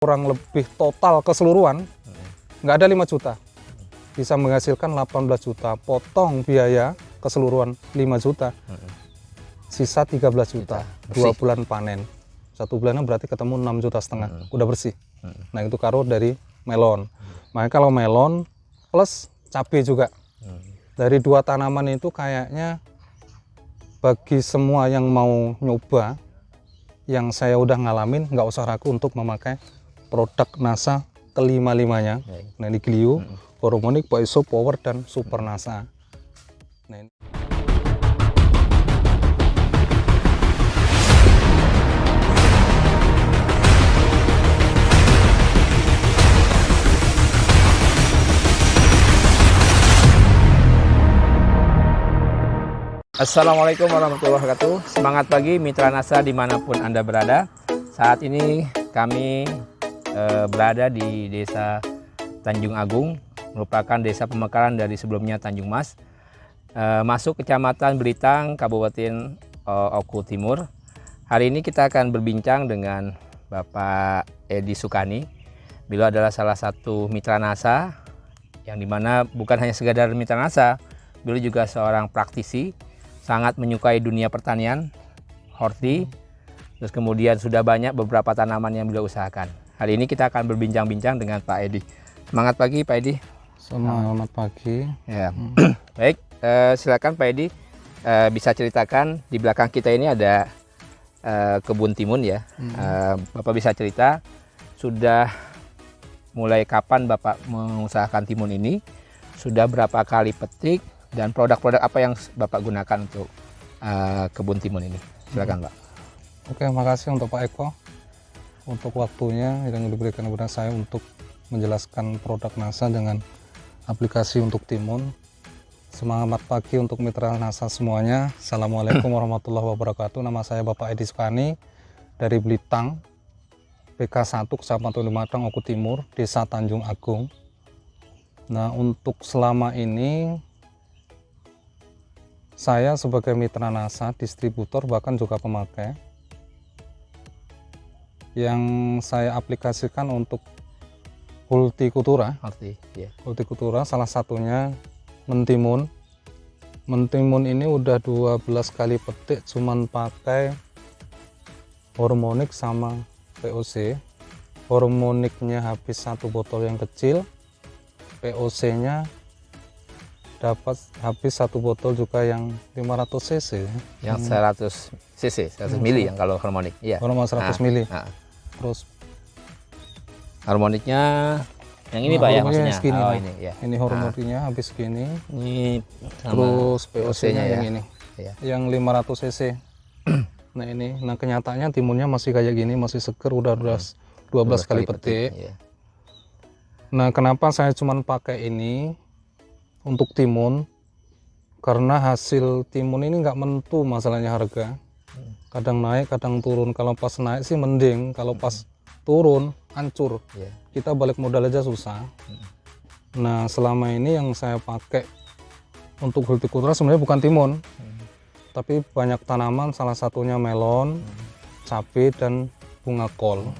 kurang lebih total keseluruhan nggak ada 5 juta, bisa menghasilkan 18 juta, potong biaya keseluruhan 5 juta, sisa 13 juta, 2 bulan panen, 1 bulannya berarti ketemu 6,5 juta, udah bersih. Nah itu karo dari melon. Makanya kalau melon plus cabai juga, dari 2 tanaman itu kayaknya bagi semua yang mau nyoba, yang saya udah ngalamin, nggak usah ragu untuk memakai produk NASA kelima-limanya. Nah ini Glio, Hormonik, Poiso, Power, dan Super NASA. Nah, ini. Assalamualaikum warahmatullahi wabarakatuh. Semangat pagi Mitra NASA dimanapun Anda berada. Saat ini kami berada di Desa Tanjung Agung, merupakan desa pemekaran dari sebelumnya Tanjung Mas, masuk Kecamatan Belitang, Kabupaten Oku Timur. Hari ini kita akan berbincang dengan Bapak Edi Sukani. Beliau adalah salah satu Mitra NASA, yang dimana bukan hanya sekadar Mitra NASA, beliau juga seorang praktisi, sangat menyukai dunia pertanian, horti, terus kemudian sudah banyak beberapa tanaman yang beliau usahakan. Hari ini kita akan berbincang-bincang dengan Pak Edi. Semangat pagi Pak Edi. Selamat pagi. Ya. Baik, silakan Pak Edi, bisa ceritakan di belakang kita ini ada kebun timun ya. Bapak bisa cerita sudah mulai kapan Bapak mengusahakan timun ini, sudah berapa kali petik, dan produk-produk apa yang Bapak gunakan untuk kebun timun ini? Silakan Pak. Oke, makasih untuk Pak Eko untuk waktunya yang diberikan kepada saya untuk menjelaskan produk NASA dengan aplikasi untuk timun. Semangat pagi untuk Mitra NASA semuanya. Assalamualaikum warahmatullahi wabarakatuh. Nama saya Bapak Edi Sukani dari Belitang, PK1 Kecamatan Limatang, Oku Timur, Desa Tanjung Agung. Nah, untuk selama ini saya sebagai Mitra NASA, distributor, bahkan juga pemakai, yang saya aplikasikan untuk hortikultura. Hortikultura salah satunya mentimun. Mentimun ini udah 12 kali petik, cuman pakai hormonik sama POC. Hormoniknya habis 1 botol yang kecil, POC-nya dapat habis 1 botol juga yang 500 cc. Yang 100 cc, 100 mili yang kalau harmonik. Iya. Hormon 100 mili. Terus harmoniknya yang ini Pak ya maksudnya. Segini, oh ini ya. Ini hormoniknya habis segini. Ini Terus POC-nya ya. yang ini. Ya. Yang 500 cc. Nah ini, nah kenyataannya timunnya masih kayak gini, masih seger, udah 12 kali petik. Ya. Nah kenapa saya cuman pakai ini untuk timun? Karena hasil timun ini nggak menentu masalahnya harga. Kadang naik, kadang turun. Kalau pas naik sih mending, kalau pas turun hancur. Kita balik modal aja susah. Nah selama ini yang saya pakai untuk hortikultura sebenarnya bukan timun, tapi banyak tanaman, salah satunya melon, cabai, dan bunga kol.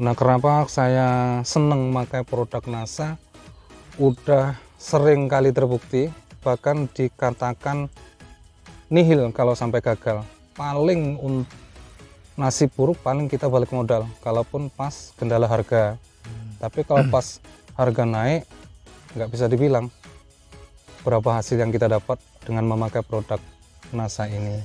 Nah kenapa saya seneng pakai produk NASA? Udah sering kali terbukti, bahkan dikatakan nihil kalau sampai gagal. Paling nasib buruk paling kita balik modal kalaupun pas kendala harga. Tapi kalau pas harga naik, nggak bisa dibilang berapa hasil yang kita dapat dengan memakai produk NASA ini.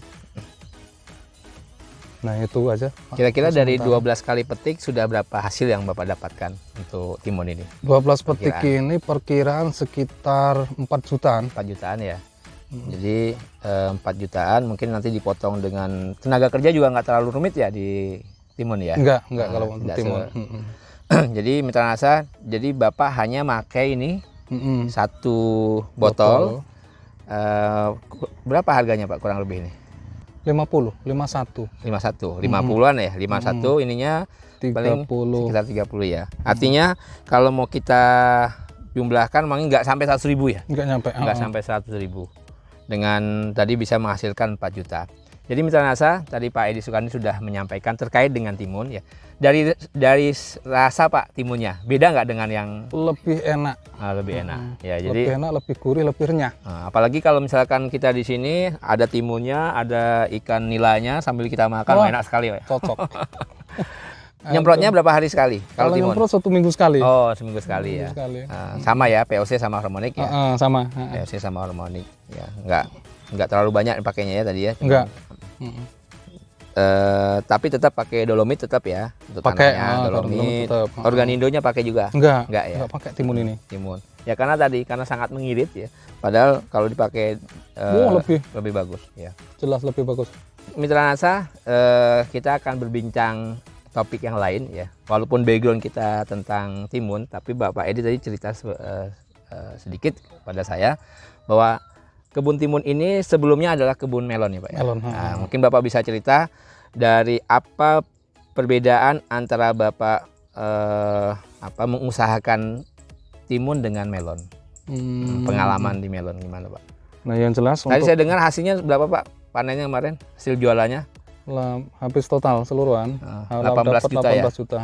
Nah itu aja. Kira-kira dari 12 kali petik sudah berapa hasil yang Bapak dapatkan untuk timun ini? 12 petik ini perkiraan sekitar 4 jutaan. 4 jutaan ya. Jadi 4 jutaan mungkin nanti dipotong dengan tenaga kerja juga nggak terlalu rumit ya di timun ya? Enggak kalau untuk timun. Jadi Mitra NASA, jadi Bapak hanya pakai ini 1 botol. Berapa harganya Pak kurang lebih ini? 51 50-an ya, 51 ininya 30. Paling sekitar 30 ya. Artinya kalau mau kita jumlahkan mungkin nggak sampai 100.000 ya? Nggak nyampe. Nggak sampai 100.000. Dengan tadi bisa menghasilkan 4 juta. Jadi Mitra Nasa, tadi Pak Edi Sukarni sudah menyampaikan terkait dengan timun ya. Dari rasa Pak timunnya, beda nggak dengan yang Lebih enak. lebih enak? Ya, Lebih jadi enak, lebih gurih, lebih renyah. apalagi kalau misalkan kita di sini ada timunnya, ada ikan nilanya sambil kita makan, Wah, enak sekali Pak. Cocok. Nyemprotnya berapa hari sekali kalau timun? nyemprot 1 minggu sekali. Oh, seminggu sekali ya. Sekali. Sama ya, POC sama harmonik ya. Sama. POC sama harmonik ya. Nggak terlalu banyak pakainya ya tadi ya. Enggak. Tapi tetap pakai dolomit tetap ya untuk Pakai tanahnya, dolomit. tetap. Organindonya pakai juga? Enggak ya. Enggak pakai timun ini. Timun. Ya karena sangat mengirit ya. Padahal kalau dipakai lebih bagus ya. Jelas lebih bagus. Mitra Nasa, kita akan berbincang topik yang lain ya. Walaupun background kita tentang timun, tapi Bapak Edi tadi cerita sedikit pada saya bahwa kebun timun ini sebelumnya adalah kebun melon ya Pak ya. Melon. Nah, mungkin Bapak bisa cerita dari apa perbedaan antara Bapak mengusahakan timun dengan melon. Pengalaman di melon gimana Pak? Nah yang jelas Tadi saya dengar hasilnya berapa Pak? Panennya kemarin, hasil jualannya? habis total seluruhan 18 juta ya? 18 juta.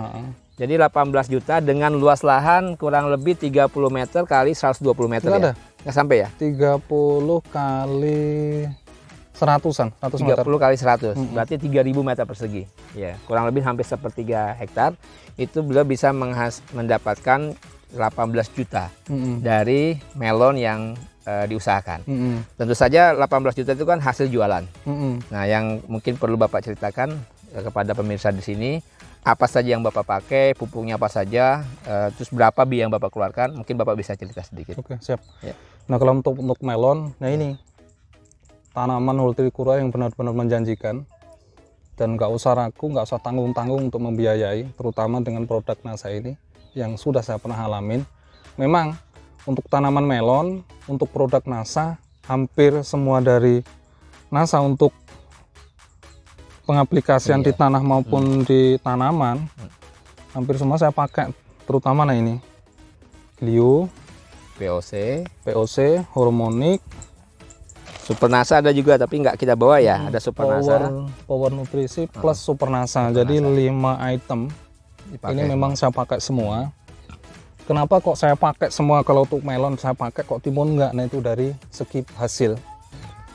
Jadi 18 juta dengan luas lahan kurang lebih 30 meter kali 120 meter Nggak ya? ada. Nggak sampai ya? 30 kali 100-an, 100 meter. 30 kali 100, berarti 3000 meter persegi. Ya, kurang lebih hampir sepertiga hektar. Itu beliau bisa mendapatkan 18 juta dari melon yang diusahakan. Tentu saja 18 juta itu kan hasil jualan. Nah, yang mungkin perlu Bapak ceritakan kepada pemirsa di sini, apa saja yang Bapak pakai, pupuknya apa saja, terus berapa biaya yang Bapak keluarkan, mungkin Bapak bisa cerita sedikit. Oke, siap. Ya. Nah, kalau untuk melon, nah ini tanaman hortikultura yang benar-benar menjanjikan dan nggak usah ragu, nggak usah tanggung-tanggung untuk membiayai, terutama dengan produk Nasa ini yang sudah saya pernah alamin. Memang untuk tanaman melon, untuk produk Nasa, hampir semua dari Nasa untuk pengaplikasian di tanah maupun di tanaman, hampir semua saya pakai, terutama nah ini Glio, POC, Harmonik, Super Nasa ada juga tapi nggak kita bawa ya, ada Super Nasa. Power Nutrisi plus Super Nasa. Jadi 5 item Dipakai ini memang saya pakai semua. Kenapa kok saya pakai semua? Kalau untuk melon saya pakai, kok timun enggak? Nah itu dari segi hasil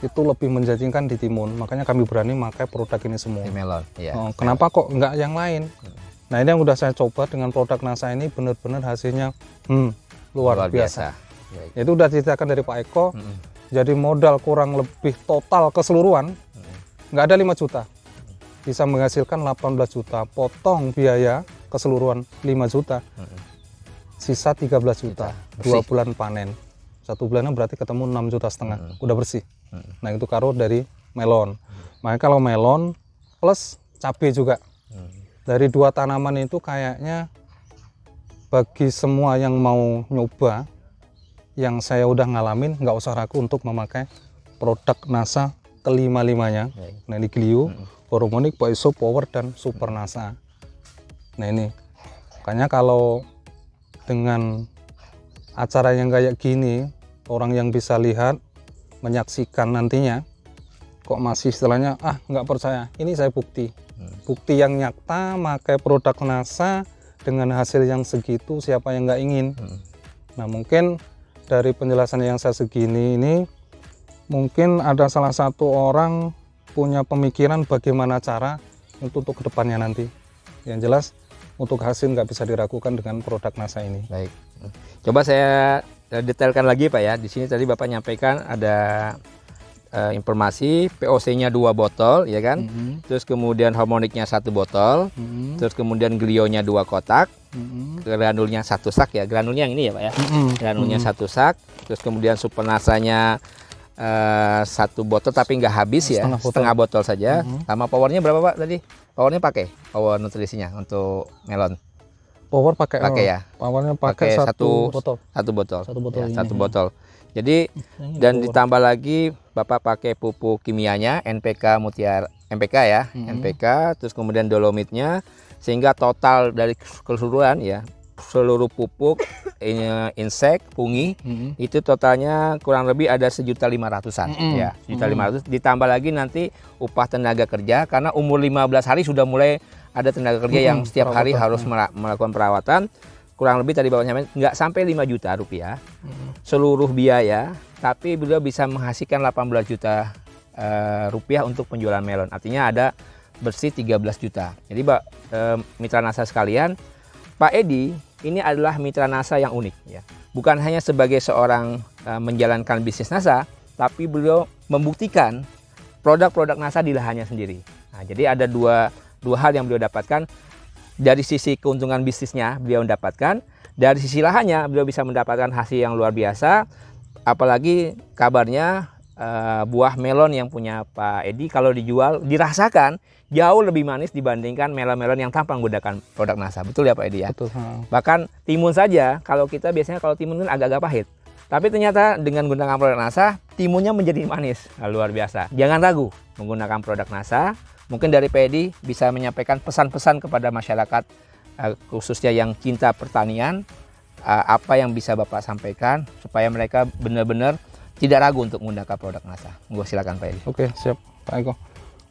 itu lebih menjanjikan di timun, makanya kami berani pakai produk ini semua. Di melon, ya. Kenapa kok enggak yang lain? Nah ini yang udah saya coba dengan produk Nasa ini, benar-benar hasilnya luar biasa. Itu udah diceritakan dari Pak Eko. Jadi modal kurang lebih total keseluruhan nggak ada 5 juta, bisa menghasilkan 18 juta, potong biaya keseluruhan 5 juta, sisa 13 juta, 2 bulan panen, 1 bulannya berarti ketemu 6,5 juta, udah bersih. Nah itu karo dari melon. Makanya kalau melon plus cabai juga, dari 2 tanaman itu kayaknya bagi semua yang mau nyoba, yang saya udah ngalamin, nggak usah ragu untuk memakai produk Nasa kelima-limanya. Nah ini Glio, Harmonik, POC, Power, dan Super Nasa. Nah ini makanya kalau dengan acara yang kayak gini, orang yang bisa lihat, menyaksikan nantinya, kok masih istilahnya nggak percaya, ini saya bukti yang nyata pakai produk Nasa dengan hasil yang segitu, siapa yang nggak ingin. Nah mungkin dari penjelasan yang saya segini ini, mungkin ada salah satu orang punya pemikiran bagaimana cara untuk kedepannya nanti. Yang jelas untuk hasil nggak bisa diragukan dengan produk Nasa ini. Baik, coba saya detailkan lagi Pak ya. Di sini tadi Bapak nyampaikan ada informasi POC-nya 2 botol, ya kan? Terus kemudian harmoniknya 1 botol, terus kemudian Glio-nya 2 kotak, granulnya 1 sak ya. Granulnya yang ini ya Pak ya. Granulnya 1 sak, terus kemudian Super Nasanya 1 botol tapi nggak habis ya, setengah botol saja. Sama powernya berapa Pak tadi? Powernya pakai power nutrisinya untuk melon. Power pakai ya. Powernya pakai 1 botol. 1 botol. 1 botol. Ya, 1 botol. Jadi dan ditambah lagi Bapak pakai pupuk kimianya NPK Mutiara, NPK ya, NPK, terus kemudian dolomitnya, sehingga total dari keseluruhan ya seluruh pupuk, insek, fungi, itu totalnya kurang lebih ada 1.500.000-an ya, 1.500.000. Ditambah lagi nanti upah tenaga kerja, karena umur 15 hari sudah mulai ada tenaga kerja yang setiap hari harus melakukan perawatan. Kurang lebih tadi Bapak nyaman nggak sampai 5 juta rupiah seluruh biaya, tapi beliau bisa menghasilkan 18 juta rupiah untuk penjualan melon. Artinya ada bersih 13 juta. Jadi mitra NASA sekalian, Pak Edi ini adalah mitra NASA yang unik ya. Bukan hanya sebagai seorang menjalankan bisnis NASA, tapi beliau membuktikan produk-produk NASA di lahannya sendiri. Nah, jadi ada dua hal yang beliau dapatkan. Dari sisi keuntungan bisnisnya beliau mendapatkan, dari sisi lahannya beliau bisa mendapatkan hasil yang luar biasa. Apalagi kabarnya buah melon yang punya Pak Edi kalau dijual dirasakan jauh lebih manis dibandingkan melon-melon yang tanpa menggunakan produk NASA. Betul ya Pak Edi ya? Betul. Bahkan timun saja, kalau kita biasanya kalau timun kan agak-agak pahit. Tapi ternyata dengan menggunakan produk NASA, timunnya menjadi manis. Nah, luar biasa. Jangan ragu menggunakan produk NASA. Mungkin dari Pak Edi bisa menyampaikan pesan-pesan kepada masyarakat, khususnya yang cinta pertanian, apa yang bisa Bapak sampaikan supaya mereka benar-benar tidak ragu untuk menggunakan produk NASA. Gue silakan Pak Edi. Oke, siap Pak Eko.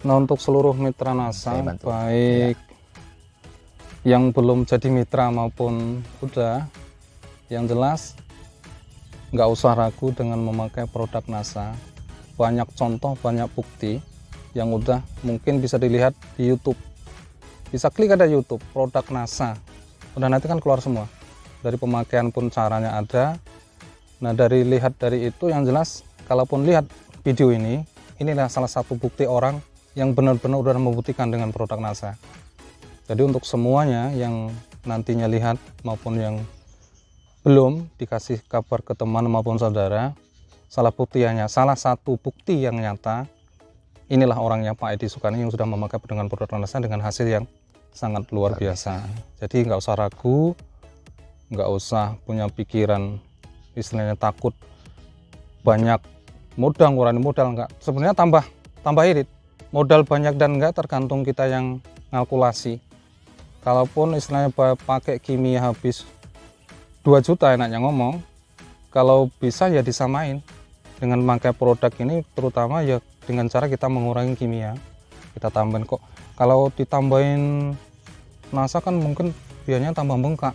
Nah, untuk seluruh mitra NASA, baik yang belum jadi mitra maupun udah, yang jelas nggak usah ragu dengan memakai produk NASA. Banyak contoh, banyak bukti yang udah mungkin bisa dilihat di YouTube. Bisa klik ada YouTube, produk NASA. Udah nanti kan keluar semua. Dari pemakaian pun caranya ada. Nah, dari itu yang jelas, kalaupun lihat video ini, inilah salah satu bukti orang yang benar-benar udah membuktikan dengan produk NASA. Jadi untuk semuanya yang nantinya lihat maupun yang belum dikasih kabar ke teman maupun saudara, salah satu bukti yang nyata, inilah orangnya Pak Edi Sukani yang sudah memakai dengan produk NASA dengan hasil yang sangat luar biasa. Jadi nggak usah ragu, nggak usah punya pikiran istilahnya takut banyak modal, ngurangi modal, nggak. Sebenarnya tambah irit. Modal banyak dan enggak tergantung kita yang kalkulasi. Kalaupun istilahnya pakai kimia habis 2 juta enaknya ngomong, kalau bisa ya disamain dengan pakai produk ini, terutama ya dengan cara kita mengurangi kimia, kita tambahin kok. Kalau ditambahin NASA kan mungkin biayanya tambah bengkak.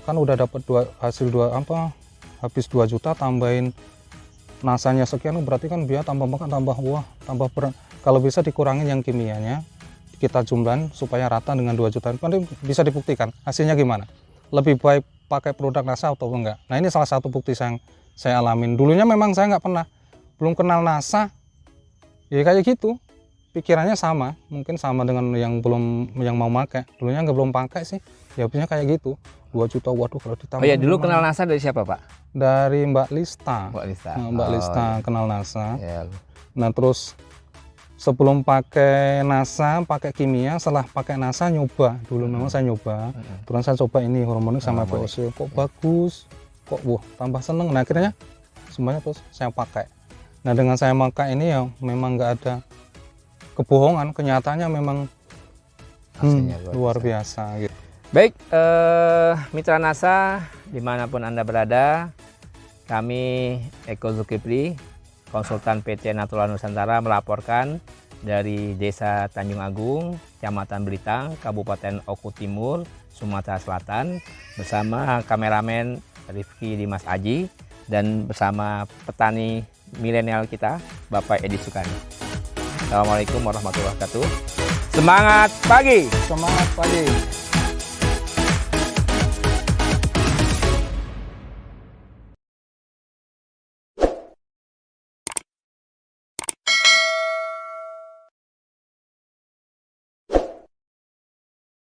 Kan udah dapat habis 2 juta tambahin NASA-nya sekian, berarti kan biaya tambah bengkak, tambah berat. Kalau bisa dikurangin yang kimianya, kita jumlahin supaya rata dengan 2 juta. Nanti bisa dibuktikan hasilnya gimana. Lebih baik pakai produk NASA atau enggak. Nah, ini salah satu bukti yang saya alamin. Dulunya memang saya nggak pernah, belum kenal NASA. Ya kayak gitu, pikirannya sama, mungkin sama dengan yang mau pakai. Dulunya belum pakai sih, ya habisnya kayak gitu. 2 juta, waduh kalau ditambah. Oh ya, dulu kenal NASA dari siapa Pak? Dari Mbak Lista. Mbak Lista kenal NASA. Ya. Nah, terus sebelum pakai NASA, pakai kimia, setelah pakai NASA nyoba. Dulu memang saya nyoba. Terus saya coba ini hormonik sama VOC. Kok bagus, kok tambah seneng. Nah, akhirnya semuanya terus saya pakai. Nah, dengan saya pakai ini ya memang nggak ada kebohongan, kenyataannya memang luar biasa gitu. Baik, mitra NASA dimanapun Anda berada, kami Eko Zulkifli, konsultan PT Natural Nusantara melaporkan dari Desa Tanjung Agung, Kecamatan Belitang, Kabupaten Oku Timur, Sumatera Selatan, bersama kameramen Rifki Dimas Aji dan bersama petani milenial kita, Bapak Edi Sukani. Assalamualaikum warahmatullahi wabarakatuh. Semangat pagi! Semangat pagi!